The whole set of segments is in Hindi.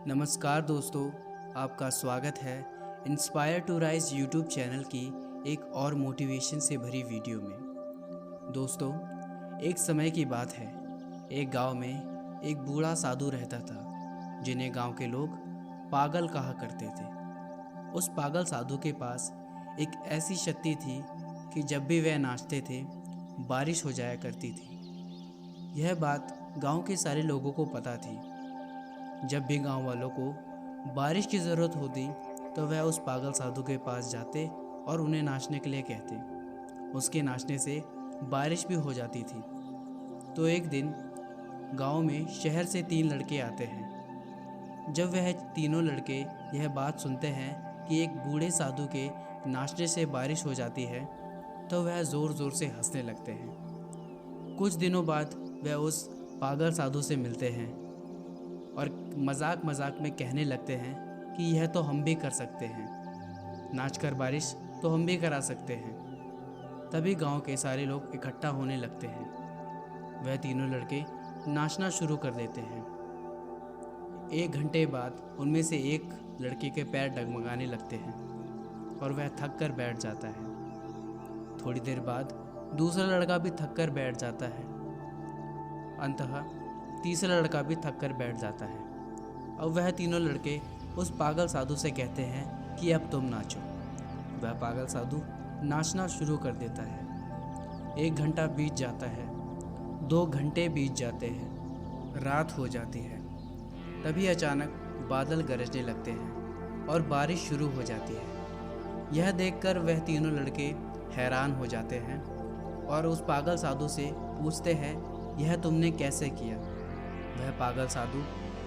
नमस्कार दोस्तों, आपका स्वागत है inspire to rise YouTube channel की एक और मोटिवेशन से भरी वीडियो में। दोस्तों, एक समय की बात है। एक गांव में एक बूढ़ा साधु रहता था, जिन्हें गांव के लोग पागल कहा करते थे। उस पागल साधु के पास एक ऐसी शक्ति थी कि जब भी वह नाचते थे, बारिश हो जाया करती थी। यह बात गांव के सारे लोगों को पता थी। जब भी गांव वालों को बारिश की ज़रूरत होती तो वह उस पागल साधु के पास जाते और उन्हें नाचने के लिए कहते। उसके नाचने से बारिश भी हो जाती थी। तो एक दिन गांव में शहर से 3 लड़के आते हैं। जब वह तीनों लड़के यह बात सुनते हैं कि एक बूढ़े साधु के नाचने से बारिश हो जाती है, तो वह ज़ोर ज़ोर से हंसने लगते हैं। कुछ दिनों बाद वह उस पागल साधु से मिलते हैं और मजाक मजाक में कहने लगते हैं कि यह तो हम भी कर सकते हैं, नाचकर बारिश तो हम भी करा सकते हैं। तभी गांव के सारे लोग इकट्ठा होने लगते हैं। वह तीनों लड़के नाचना शुरू कर देते हैं। 1 घंटे बाद उनमें से एक लड़के के पैर डगमगाने लगते हैं और वह थक कर बैठ जाता है। थोड़ी देर बाद दूसरा लड़का भी थक कर बैठ जाता है। अंततः तीसरा लड़का भी थक कर बैठ जाता है। अब वह तीनों लड़के उस पागल साधु से कहते हैं कि अब तुम नाचो। वह पागल साधु नाचना शुरू कर देता है। 1 घंटा बीत जाता है, 2 घंटे बीत जाते हैं, रात हो जाती है। तभी अचानक बादल गरजने लगते हैं और बारिश शुरू हो जाती है। यह देखकर वह तीनों लड़के हैरान हो जाते हैं और उस पागल साधु से पूछते हैं, यह तुमने कैसे किया? वह पागल साधु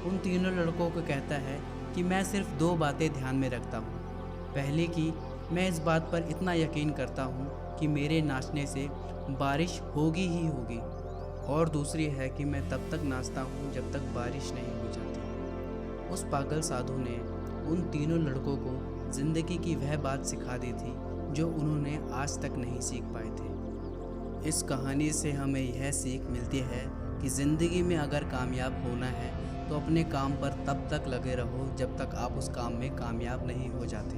उन तीनों लड़कों को कहता है कि मैं सिर्फ 2 बातें ध्यान में रखता हूँ। पहली कि मैं इस बात पर इतना यकीन करता हूँ कि मेरे नाचने से बारिश होगी ही होगी, और दूसरी है कि मैं तब तक नाचता हूँ जब तक बारिश नहीं हो जाती। उस पागल साधु ने उन तीनों लड़कों को ज़िंदगी की वह बात सिखा दी थी जो उन्होंने आज तक नहीं सीख पाए थे। इस कहानी से हमें यह सीख मिलती है कि ज़िंदगी में अगर कामयाब होना है तो अपने काम पर तब तक लगे रहो जब तक आप उस काम में कामयाब नहीं हो जाते।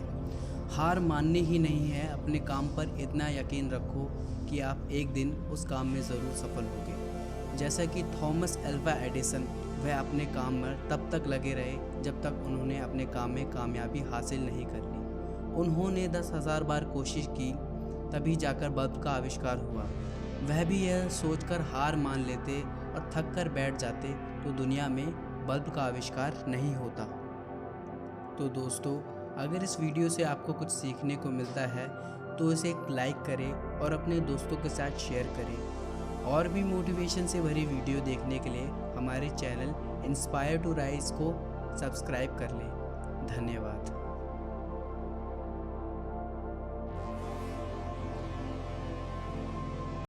हार माननी ही नहीं है, अपने काम पर इतना यकीन रखो कि आप एक दिन उस काम में ज़रूर सफल होंगे। जैसा कि थॉमस अल्वा एडिसन, वह अपने काम में तब तक लगे रहे जब तक उन्होंने अपने काम में कामयाबी हासिल नहीं कर ली। उन्होंने 10,000 बार कोशिश की, तभी जाकर बल्ब का आविष्कार हुआ। वह भी यह सोचकर हार मान लेते और थक कर बैठ जाते तो दुनिया में बल्ब का आविष्कार नहीं होता। तो दोस्तों, अगर इस वीडियो से आपको कुछ सीखने को मिलता है तो इसे एक लाइक करें और अपने दोस्तों के साथ शेयर करें। और भी मोटिवेशन से भरी वीडियो देखने के लिए हमारे चैनल इंस्पायर टू राइज को सब्सक्राइब कर लें। धन्यवाद।